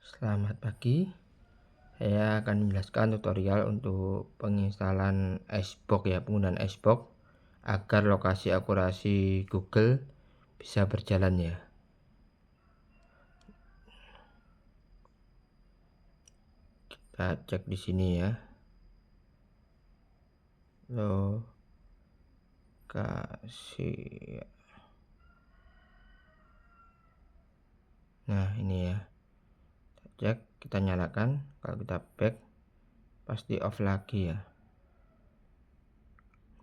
Selamat pagi, saya akan menjelaskan tutorial untuk penginstalan Icebox ya, penggunaan Icebox agar lokasi akurasi Google bisa berjalan ya. Kita cek di sini ya. Lokasi. Nah, ini ya. Kita cek, kita nyalakan. Kalau kita back pasti off lagi ya.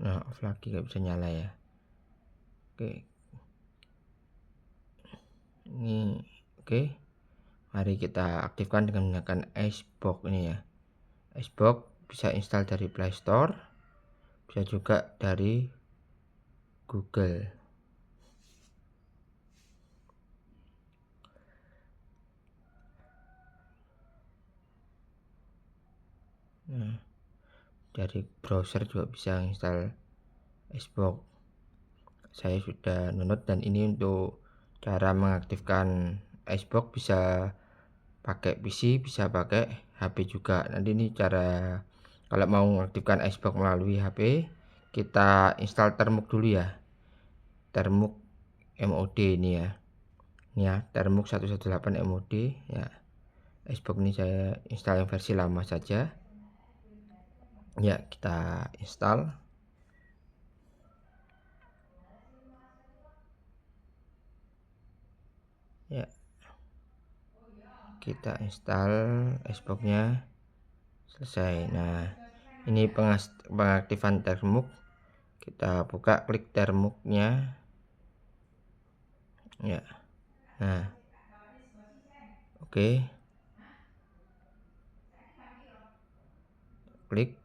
Nah, off lagi nggak bisa nyala ya. Oke. Ini oke. Mari kita aktifkan dengan menggunakan Icebox ini ya. Icebox bisa install dari Play Store, bisa juga dari Google. Nah, dari browser juga bisa install Icebox. Saya sudah download dan ini untuk cara mengaktifkan Icebox bisa pakai PC, bisa pakai HP juga. Nanti ini cara kalau mau mengaktifkan Icebox melalui HP, kita install Termux dulu ya. Termux MOD ini ya. Ini ya, Termux 118 MOD ya. Icebox ini saya install yang versi lama saja. Ya, kita install. Ya, kita install Icebox-nya selesai. Nah, ini pengaktifan Termux. Kita buka, klik Termux-nya. Ya. Nah. Oke. Klik.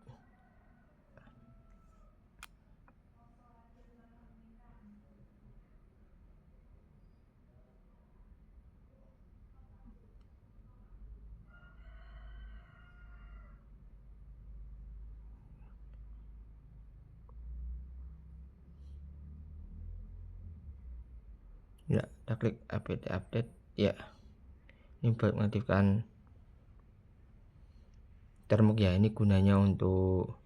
Ya, kita klik update. Ya. Ini buat mengaktifkan Termux ya. Ini gunanya untuk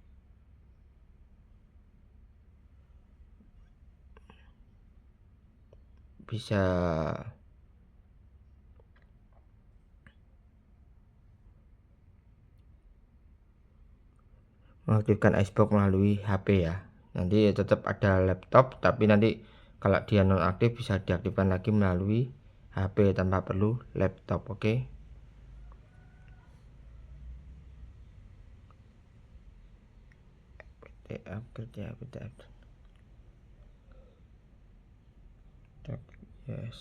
bisa mengaktifkan Icebox melalui HP ya. Nanti tetap ada laptop, tapi nanti kalau dia nonaktif bisa diaktifkan lagi melalui HP tanpa perlu laptop. Oke. Upgrade. Yes.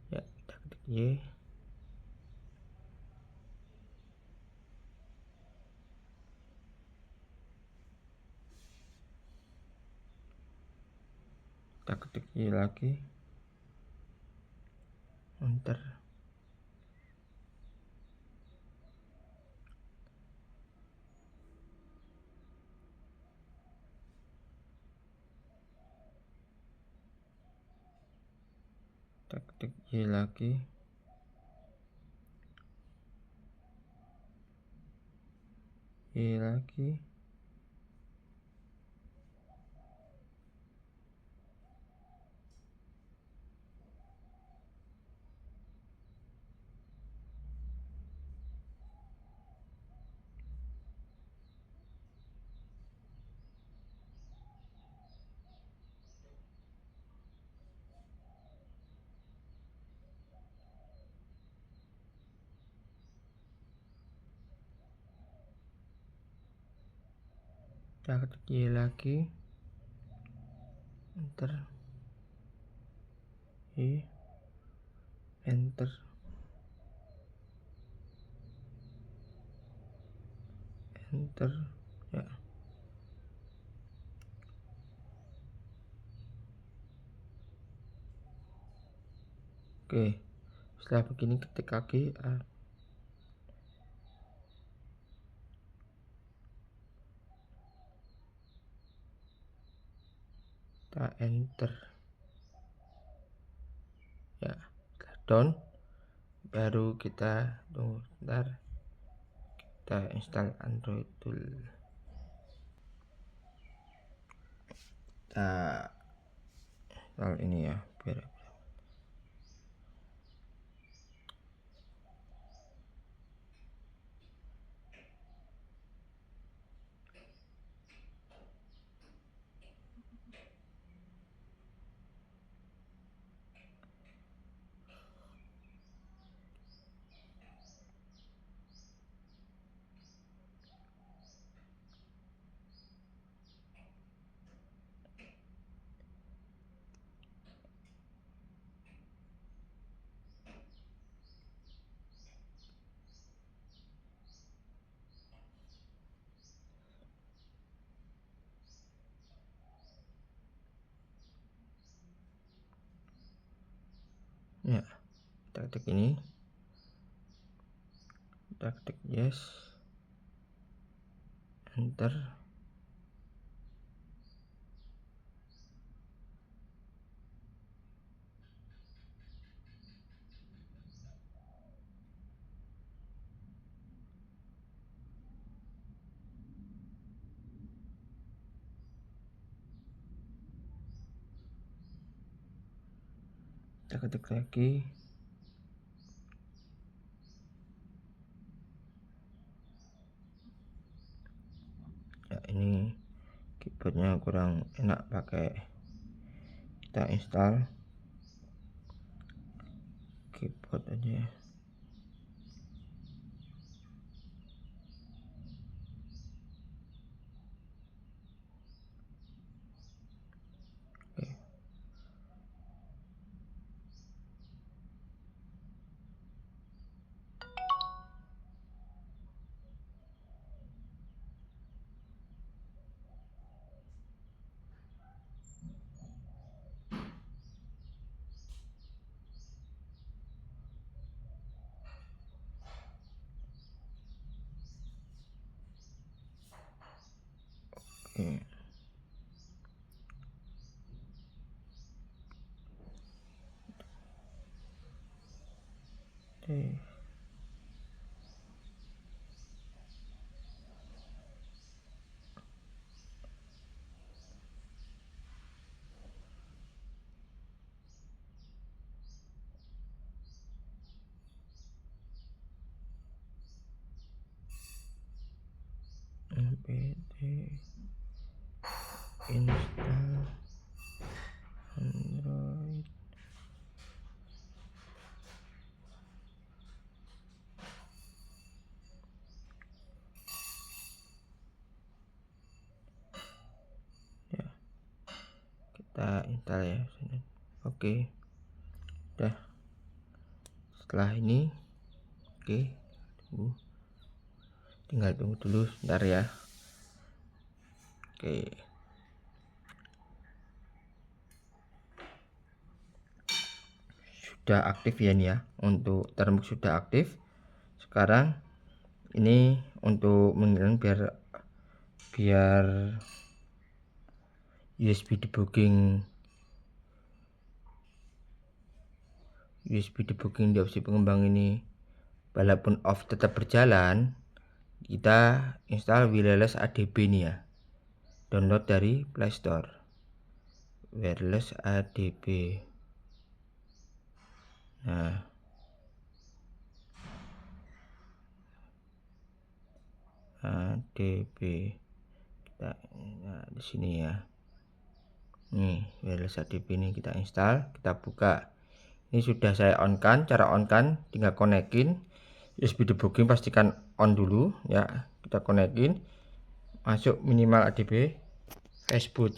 Ya, kita klik Y. Kita ketik Y lagi. Enter. Kita ketik Y lagi. Y lagi. Kita ketik Y lagi. Enter. Y. Enter. Enter. Ya. Oke. Setelah begini ketik lagi kita enter ya. Setelah down baru kita tunggu sebentar, kita install Android tool. Kita install ini ya biar ya. Kita ketik ini, kita ketik yes, enter. Kita ketik lagi, ya. Ini keyboardnya kurang enak pakai, kita install keyboard aja ya. Oke. Oke. Oke. npt install Android. Ya, kita install ya. Oke, udah. Setelah ini, oke, tunggu. Tinggal tunggu dulu sebentar ya. Oke, sudah aktif ya nih ya. Untuk termux sudah aktif. Sekarang ini untuk mengirim biar USB debugging di opsi pengembang ini walaupun off tetap berjalan, kita install wireless ADB nih ya. Download dari Play Store. Wireless ADB. Nah, ADB kita, nah, di sini ya. Nih, wireless ADB ini kita install, kita buka. Ini sudah saya on kan, cara on kan tinggal konekin USB debugging, pastikan on dulu ya. Kita konekin, masuk minimal ADB, Facebook.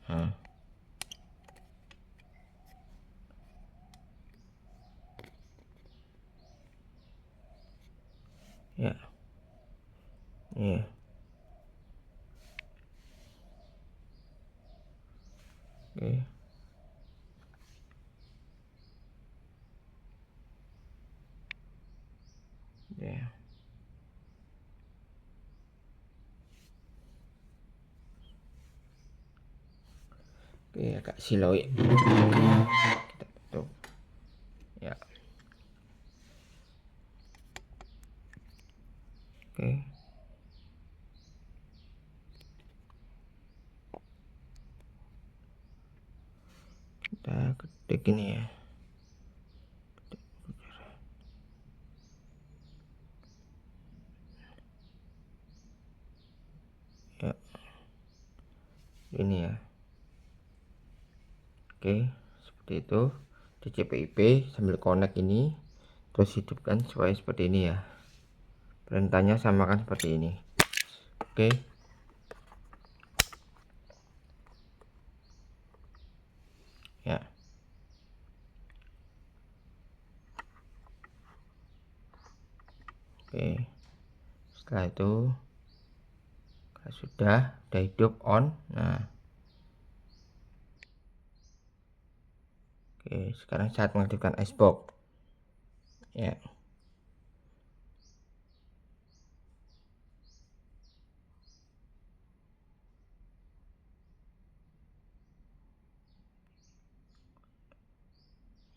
Nah. Ya. Iya. Oke. Oke, agak siloik kita tutup ya. Oke, kita ketik ini ya. Ya, ini ya. Oke, seperti itu. TCP/IP sambil connect ini, terus hidupkan supaya seperti ini ya. Perintahnya samakan seperti ini. Oke. Ya. Oke. Setelah itu sudah hidup on. Nah, oke, sekarang saat mengaktifkan Icebox ya.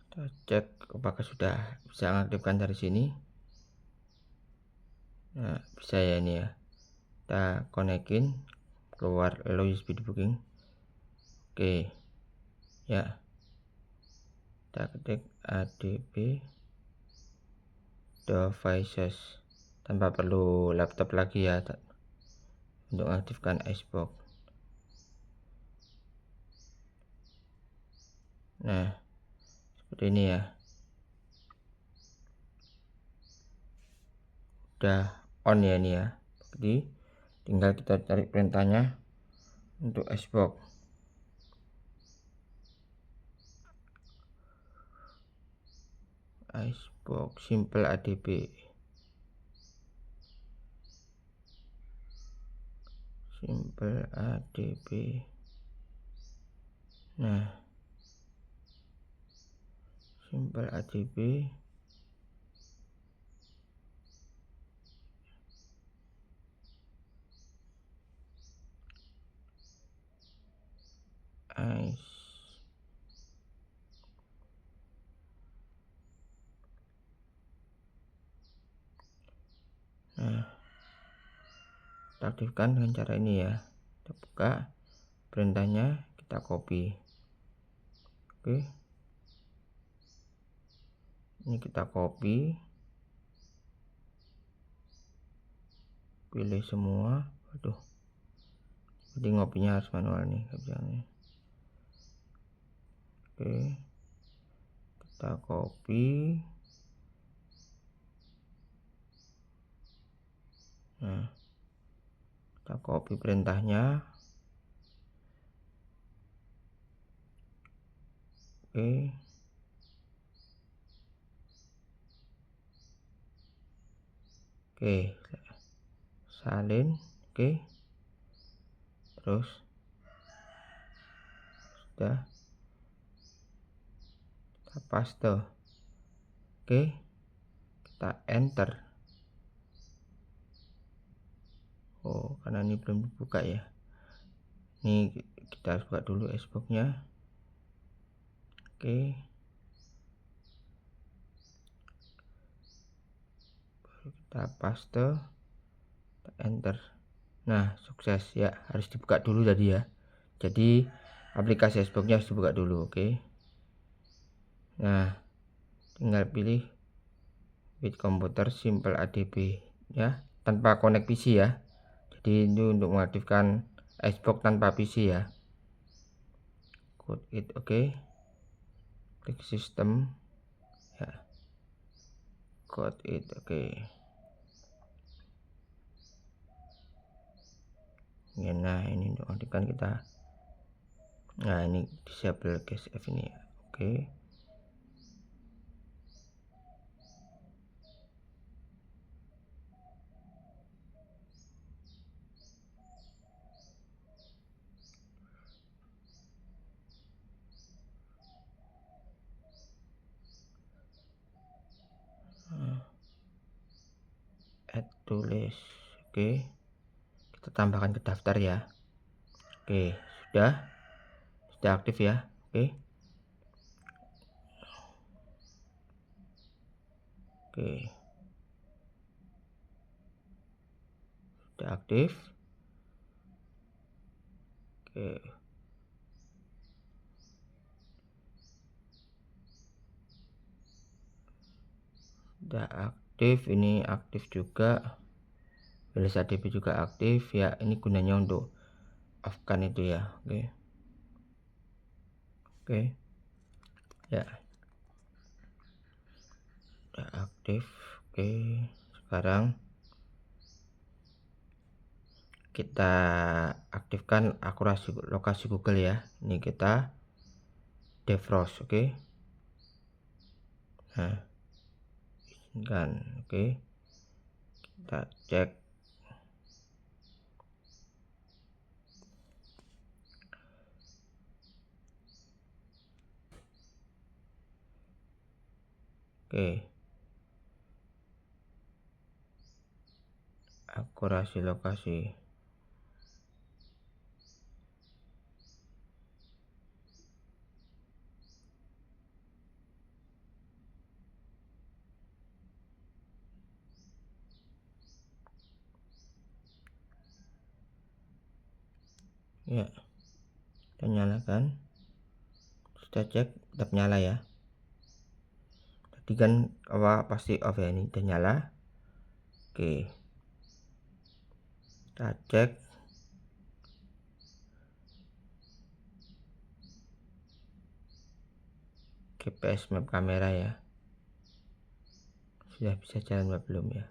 Kita cek apakah sudah bisa mengaktifkan dari sini. Nah, bisa ya ini ya. Kita konekin keluar USB debugging. Oke ya, kita ketik adb devices tanpa perlu laptop lagi ya untuk mengaktifkan Icebox. Nah, seperti ini ya. Udah on ya ini ya. Jadi tinggal kita cari perintahnya untuk Icebox. Icebox simple adb. Simple adb. Nah, simple adb. Nah, kita aktifkan dengan cara ini ya. Kita buka perintahnya, kita copy. Oke, ini kita copy, pilih semua. Waduh, jadi ngopinya harus manual nih, nih. Oke, kita copy. Nah, kita copy perintahnya. Oke, salin. Oke, terus sudah kita paste. Oke, kita enter. Oh, karena ini belum dibuka ya. Ini kita buka dulu Xbox-nya. Oke, baru kita paste, kita enter. Nah, sukses ya. Harus dibuka dulu tadi ya. Jadi aplikasi Xbox-nya harus dibuka dulu. Oke, nah tinggal pilih with komputer simple adb ya, tanpa connect PC ya. Jadi itu untuk mengaktifkan Xbox tanpa PC ya. Code it. Oke, klik sistem ya, code it. Oke, ya, nah ini untuk mengaktifkan kita. Nah, ini disable cache F ini ya. Oke, add to list. Oke, kita tambahkan ke daftar ya. Oke, sudah sudah aktif ya. Oke. Sudah aktif. Oke. Sudah aktif, ini aktif juga. Wireless ADB juga aktif ya. Ini gunanya untuk off kan itu ya. Oke. Ya. Sudah aktif. Oke. Sekarang kita aktifkan akurasi lokasi Google ya. Ini kita defrost. Oke. Nah, izinkan. Oke. Kita cek. Oke. Akurasi lokasi. Ya, kita nyalakan. Kita cek tetap nyala ya. Tadi kan pasti off ya, ini udah nyala. Oke. Kita cek. GPS map kamera ya. Sudah bisa jalan apa belum ya?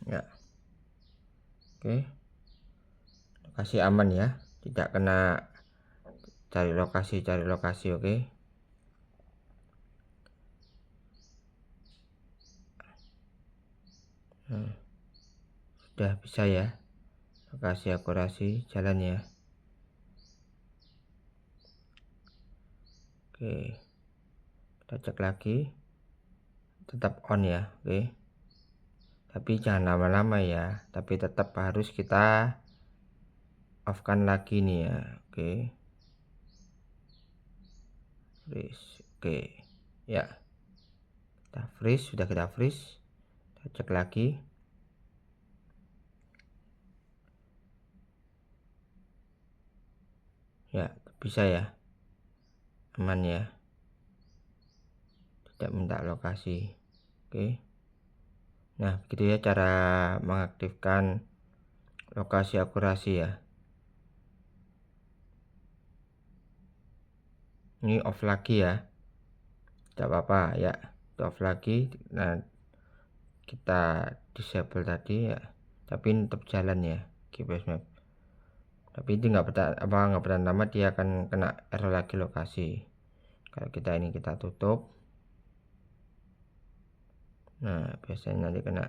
Ya. Oke. Lokasi aman ya. Tidak kena cari lokasi. Oke. Nah, sudah bisa ya. Lokasi akurasi jalan ya. Oke. Kita cek lagi. Tetap on ya. Oke. Tapi jangan lama-lama ya. Tapi tetap harus kita off kan lagi nih ya. Oke. Freeze. Oke. Ya. Kita freeze, sudah kita freeze. Kita cek lagi. Ya, bisa ya. Aman ya. Tidak minta lokasi. Oke. Nah, begitu ya cara mengaktifkan lokasi akurasi ya. Ini off lagi ya. Tidak apa-apa ya. Itu off lagi. Nah, kita disable tadi ya. Tapi ini tetap jalan ya GPS map. Tapi itu nggak bertahan lama, dia akan kena error lagi lokasi. Kalau kita ini kita tutup. Nah, biasanya nanti kena.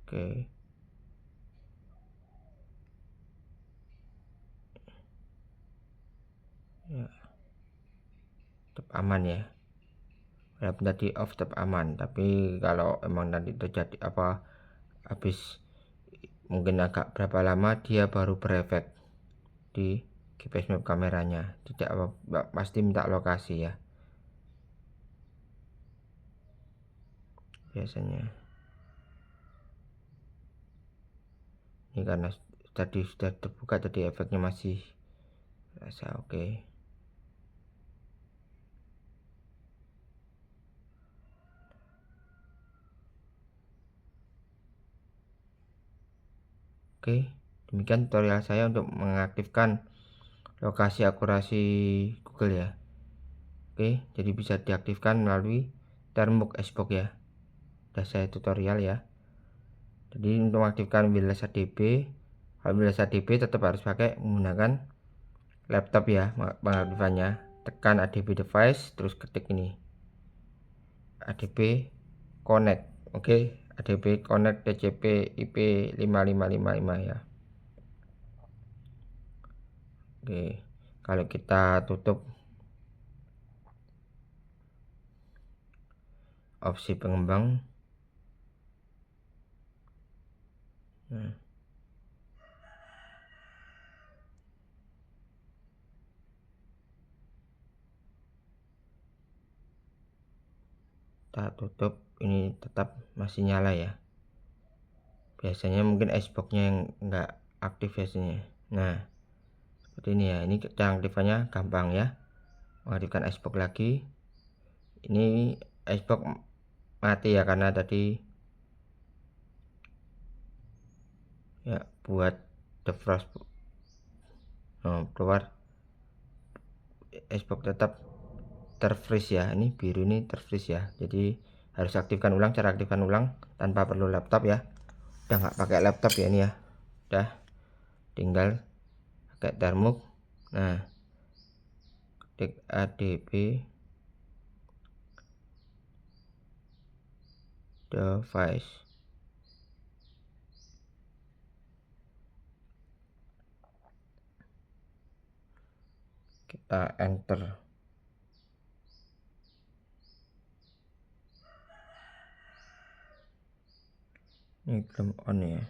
Oke. Ya. Tetap aman ya. Walaupun tadi off tetap aman, tapi kalau emang nanti terjadi habis mungkin agak berapa lama dia baru berefek di GPS map kameranya. Tidak pasti minta lokasi ya. Biasanya. Ini karena tadi sudah terbuka, tadi efeknya masih rasa oke. Oke, demikian tutorial saya untuk mengaktifkan lokasi akurasi Google ya. Oke, jadi bisa diaktifkan melalui Termbox Xbox ya. Sudah saya tutorial ya. Jadi untuk mengaktifkan wireless ADB, kalau wireless ADB tetap harus pakai menggunakan laptop ya pengaktifannya. Tekan ADB device, terus ketik ini ADB connect. Oke, ADB connect TCP IP 5555 ya. Oke, kalau kita tutup opsi pengembang, nah, kita tutup, ini tetap masih nyala ya. Biasanya mungkin Xbox-nya yang enggak aktif biasanya. Nah, seperti ini ya. Ini cara aktifkannya gampang ya. Mengaktifkan Xbox lagi. Ini Xbox mati ya karena tadi ya buat defrost keluar. Xbox tetap terfreeze ya. Ini biru ini terfreeze ya. Jadi harus aktifkan ulang, cara aktifkan ulang tanpa perlu laptop ya. Udah nggak pakai laptop ya ini ya. Udah tinggal pakai termuk. Nah, ketik ADB device, kita enter. Ini belum on ya.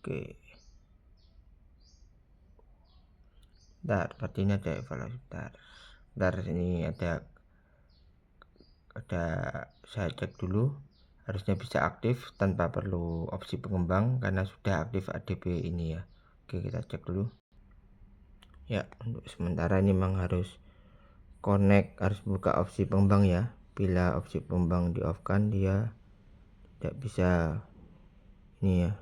Oke. Bentar, seperti ini ada evaluasi. Bentar, ini ada saya cek dulu. Harusnya bisa aktif tanpa perlu opsi pengembang karena sudah aktif ADB ini ya. Oke, kita cek dulu. Ya, untuk sementara ini memang harus connect, harus buka opsi pengembang ya. Bila opsi pengembang di off kan dia tidak bisa ini ya.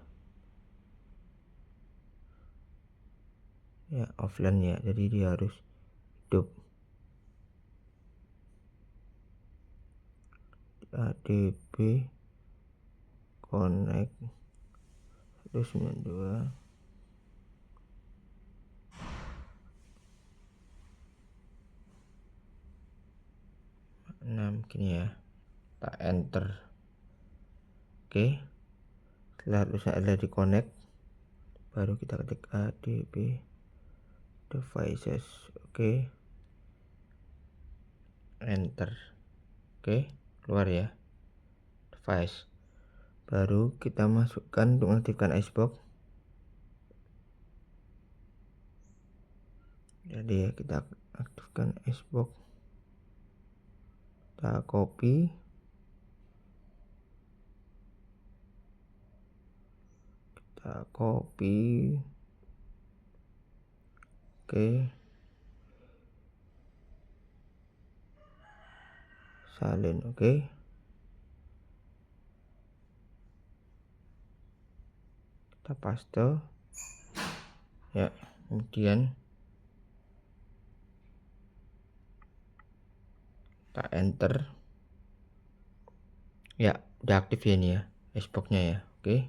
Ya, offline ya. Jadi dia harus hidup. ADB connect 192 6 gini ya. Kita enter. Oke, setelah tulisan ada di connect baru kita ketik ADB devices. Oke, enter. Oke, keluar ya device. Baru kita masukkan untuk mengaktifkan Xbox. Jadi ya, kita aktifkan Xbox, kita copy, oke, salin, oke, kita paste ya, kemudian kita enter ya. Udah aktif ya ini ya Xbox-nya ya. Oke,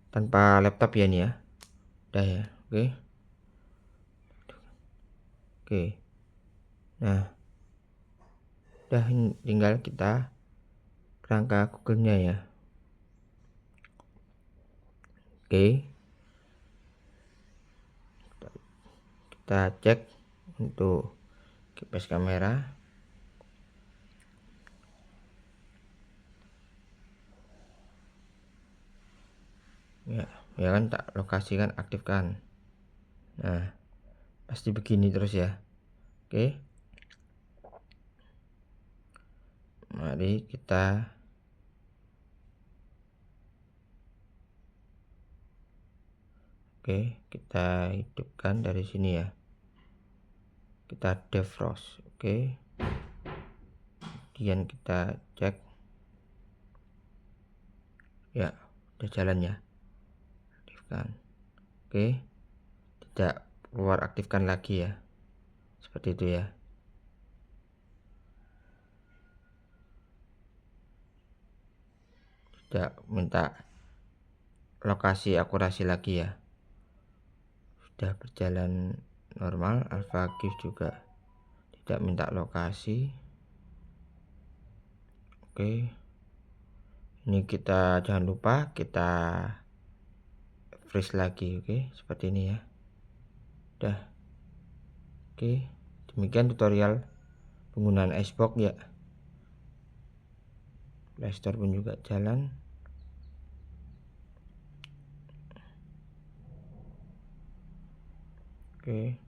tanpa laptop ya ini ya. Udah ya. Oke, nah udah, tinggal kita kerangka Google-nya ya. Oke, kita cek untuk GPS kamera. Ya kan, tak lokasikan, aktifkan. Nah, pasti begini terus ya. Oke, mari kita hidupkan dari sini ya. Kita defrost. Oke, kemudian kita cek ya, udah jalan ya. Aktifkan. Oke, tidak keluar, aktifkan lagi ya. seperti itu ya. Tidak minta lokasi akurasi lagi ya, sudah berjalan normal. Alpha GIF juga tidak minta lokasi. Oke, ini kita jangan lupa kita freeze lagi. Oke, seperti ini ya. Udah. Oke, demikian tutorial penggunaan Icebox ya. Playstore pun juga jalan. Oke.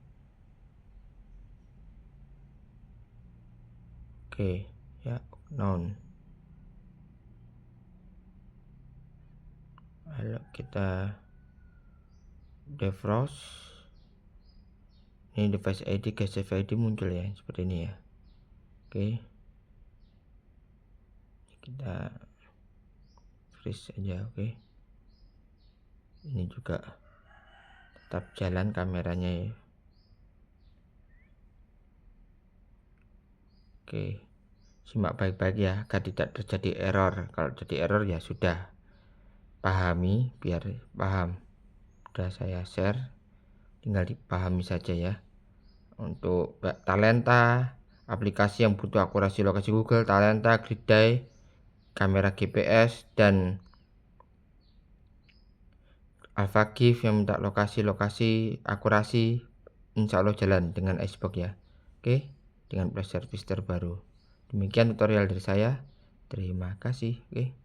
Oke, ya, known. Lalu kita defrost. Ini device ID, cache ID muncul ya, seperti ini ya. Oke. Kita freeze aja, oke. Ini juga tetap jalan kameranya ya. Oke. Simak baik-baik ya agar tidak terjadi error. Kalau jadi error ya sudah pahami, biar paham. Sudah saya share, tinggal dipahami saja ya. Untuk Talenta, aplikasi yang butuh akurasi lokasi Google, Talenta, Grideye, kamera GPS, dan Alpha GIF yang minta lokasi akurasi, insya Allah jalan dengan Icebox ya. Oke, dengan Play Service terbaru. Demikian tutorial dari saya. Terima kasih. Oke.